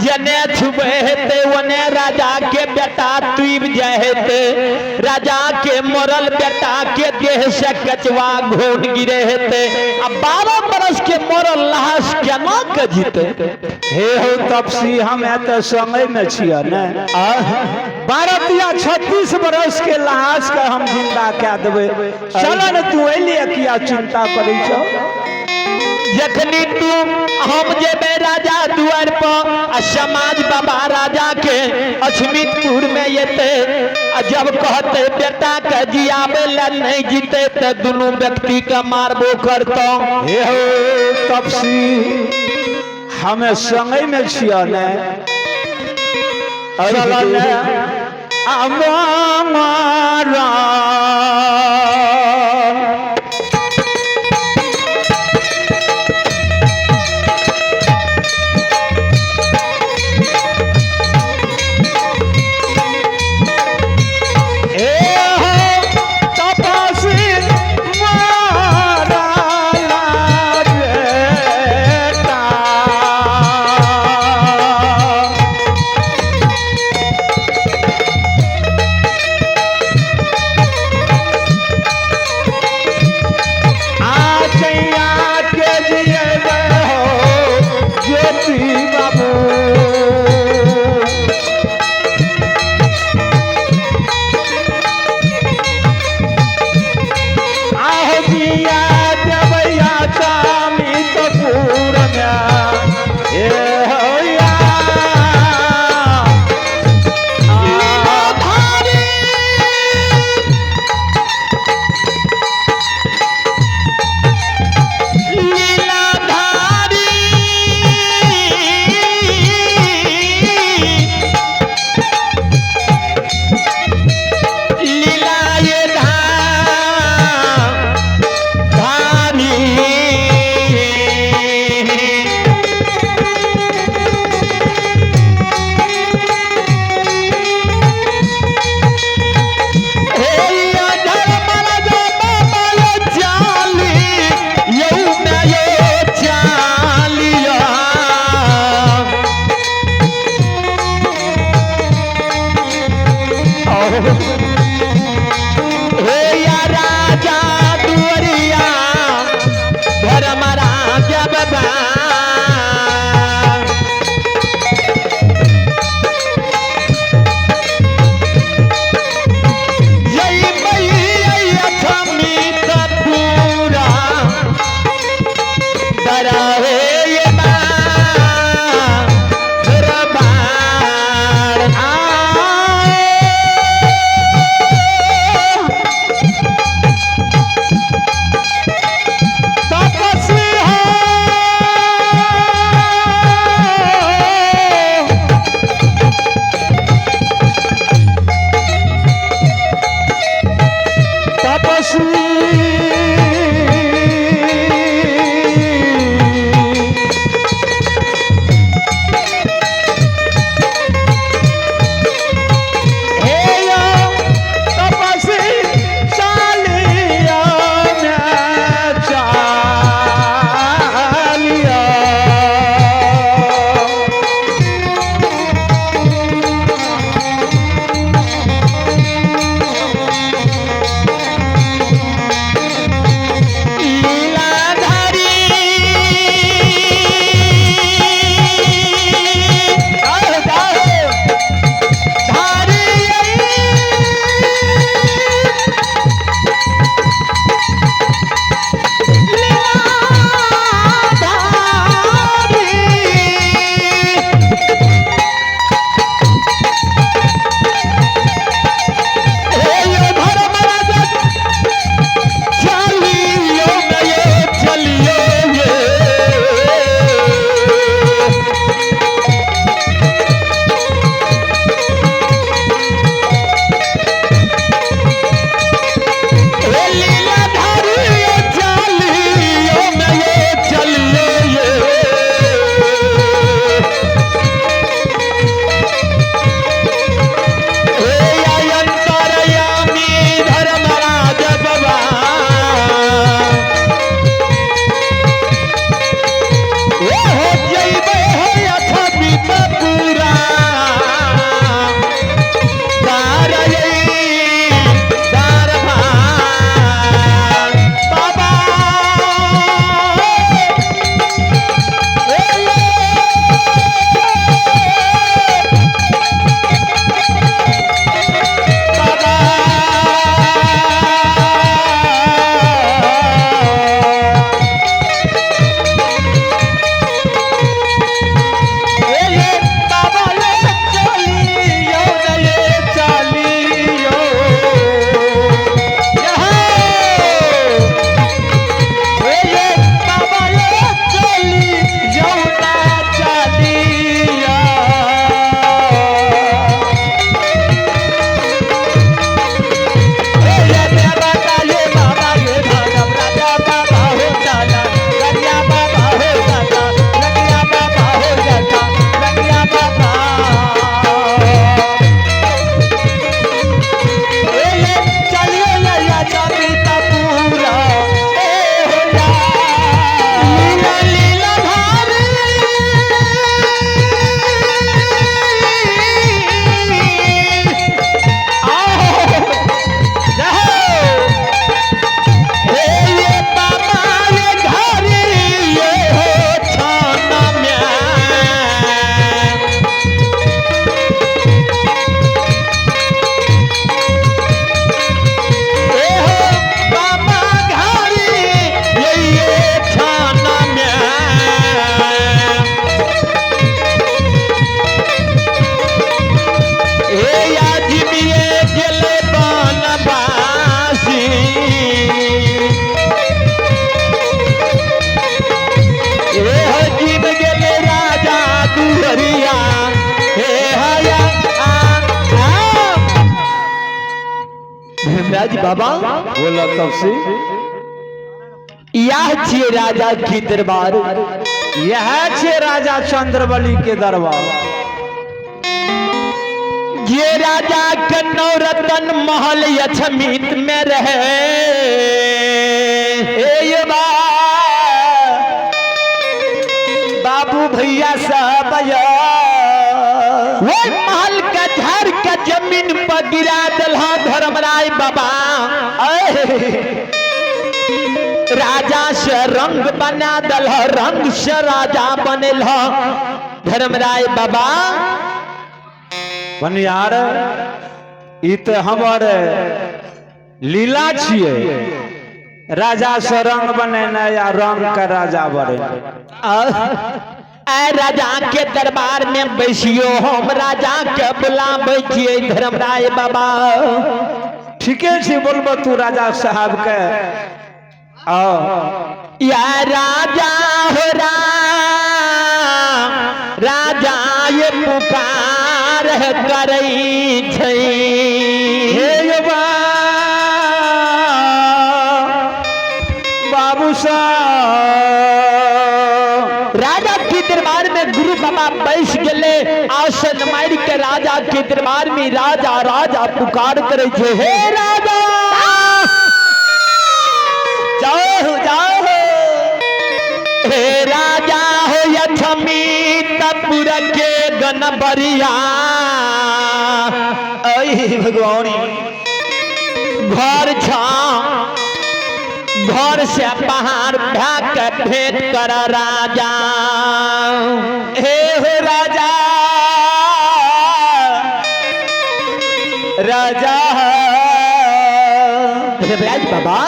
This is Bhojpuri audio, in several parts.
जने छुबे हेते वने राजा के बेटा तुब जहेते राजा के मरल बेटा के देह से कचवा घोन गिरे हेते अब 12 बरस के मरल लाश केना के जीते हे हो तपसी हम एत समय में छिया ने 12 या 36 बरस के लाश के हम जिंदा कह देबे चल न तू एलिए किया चिंता करै छ जखनी तू हम जेबे राजा दुआर पर समाज बाबा राजा के अछमितपुर में येते जब कहते बेटा के जियाबे ला नहीं जीते तो दोनों व्यक्ति का मारबो करतो हे हो तपसी हमें संगे में छिया ने चल ने हमारा धर्मराज बाबा बोला तपसी यह छिए राजा की दरबार, यह छे राजा चंद्रबली के दरबार। ये राजा के नवरत्न महल यक्षमित में रहे। ये बाबू भैया साहब वो महल का झाड़ का जमीन पर गिरा दलहा धर्मराय बाबा। राजा से रंग बना दल, रंग से राजा बनल धर्मराय बाबा। बनियार ई तो हमर लीला छिए, राजा से रंग बनेना या रंग का राजा बने। राजा के दरबार में बैसियो, हम राजा के बुलावे छिए धर्मराय बाबा। ठीके छे बोलबो तू राजा साहब के। या राजा हो राजा ये पुकार करई छै। हे बाबू साहब राजा के दरबार में गुरु बाबा बैठ गए। आसन मार के राजा के दरबार में राजा राजा पुकार करे छे। हे राजा जाओ जाओ, हे राजा हो यक्षमितपुर के गणबरिया। भगवान घर छा, घर से बाहर भाग भेंट कर राजा। हे हो राजा राजा राज बाबा।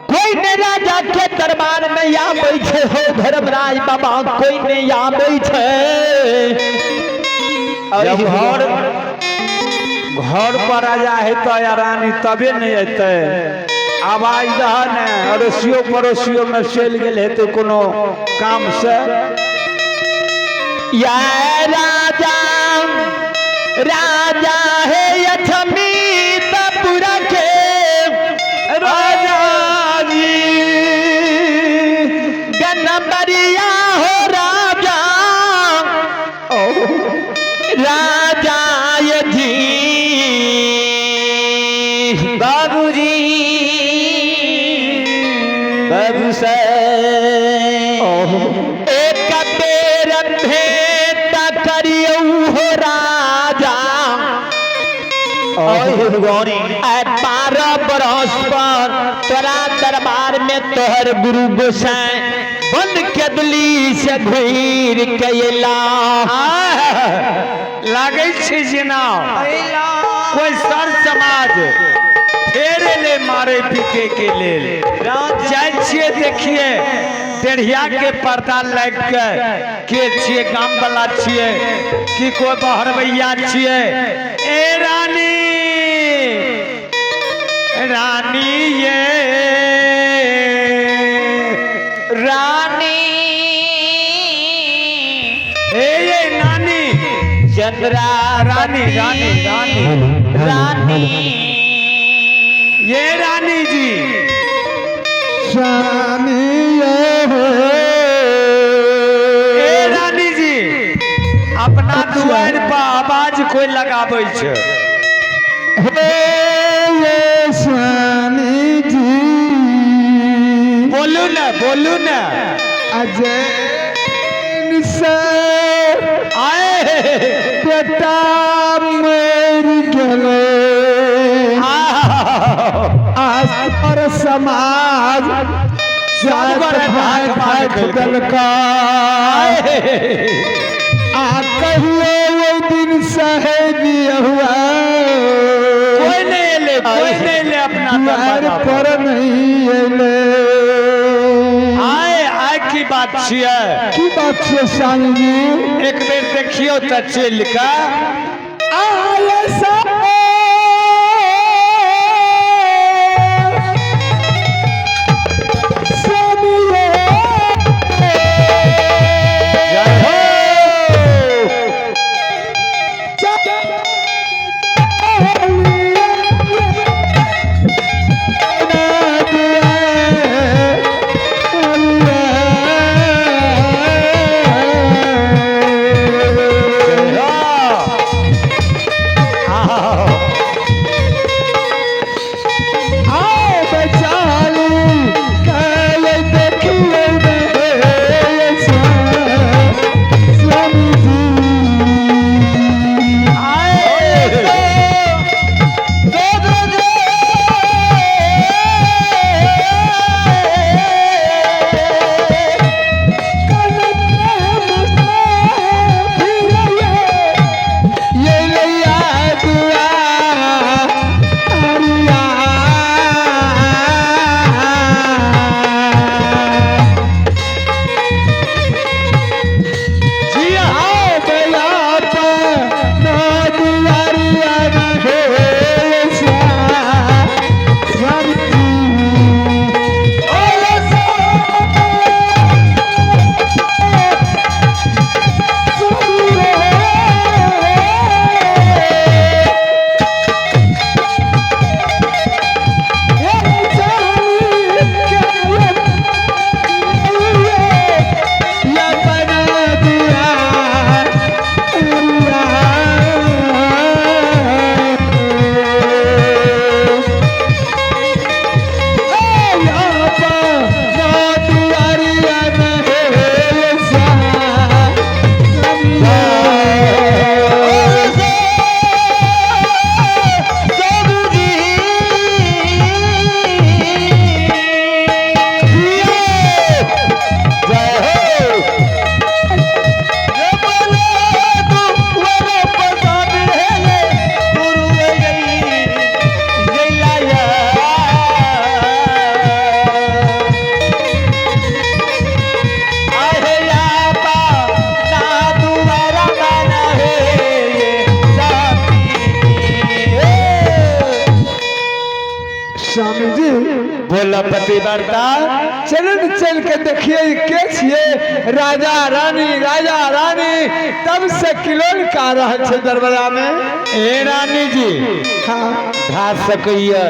कोई ने राजा के दरबार में या बैठे हो धर्मराज बाबा, कोई ने या बैठे। जब घर पर राजा है तो या रानी तबे नहीं अते। आवाज रहा ने अड़ोसियों पड़ोसियों में चल गए है तो कोनो काम से। या राजा राजा है यक्षमितपुर के राजा जी, गणबरिया हो राजा। राजा ये जी बाबूजी बाबू से एक बेर भेंट करियो हो राजा। 12 बरस पर तोरा दरबार में तोहर गुरु गोसाई बंद के दिल्ली से घूर के लागे छे जेना कोई सर समाज फेरे ले मारे पीटे के लेल जाय छिए। देखिए टेढ़िया के पर्दा लग के छिए, गाम वाला छिए कि कोई बहरवैया छिए। ए रानी रानी ये रानी ये नानी चंद्रा रानी रानी रानी रानी ये रानी जी ए रानी जी अपना दुआर पर आवाज कोई लगाबै छै। बोलू न अजय से आए बेटा मर गए। आज पर समाज दल का कहिए वो दिन सहेली हुआ। कोई नहीं ले अपना द्वार पर नहीं ले। आए की बात छियै, की बात छै साईं जी? एक बेर देखियो त चल का आले सा पतिव्रता चलू न चल के देखिए ई के छिए राजा रानी तब से किलोल का रह छे दरबार में। ए रानी जी हाँ धा सकैया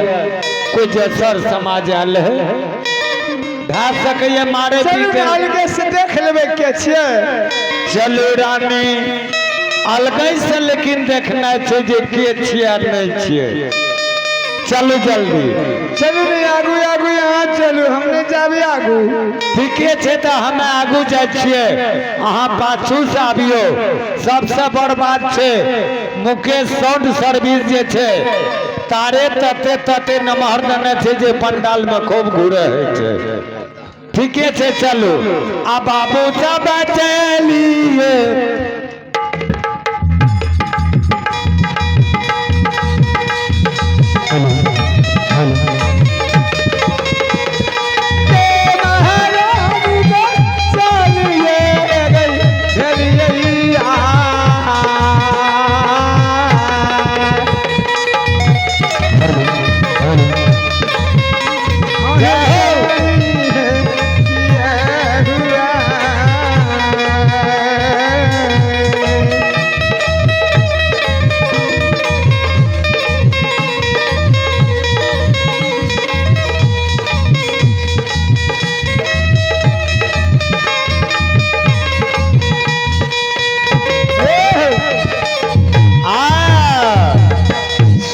कोई जसर समाज आल है धा सकैया मारे चलू पीटे अलगे से देख लेबे के छिए। चलू रानी अलगै से लेकिन देखना छै जे के छियै नहीं छियै। चलू जल्दी चलू नहीं आगू यहाँ चलू हमने जाबे आगू। ठीके छै तो हमें आगू जाय छियै अहाँ पाछू से आबियो। सबसे बड़ बात छै मुकेश साउंड सर्विस जे छै तारे तते नमहर देने छै जे पंडाल में खूब घूरे छै। ठीके छै चलू आ बाबू सब चलिए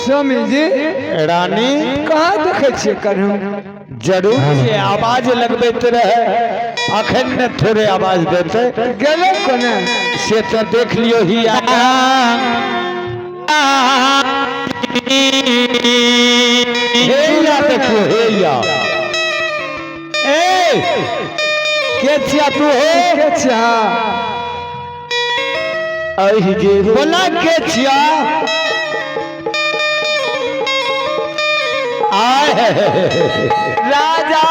स्वामी जी रानी कहाँ देखे छे करू जरूर से आवाज लगबैत रहे अखन ने थोड़े आवाज देते गेले कोने से तो देख लियो ही हेया देखियो हेया ए के छिया तू हो के छे अहि जे बोला के छिया आए राजा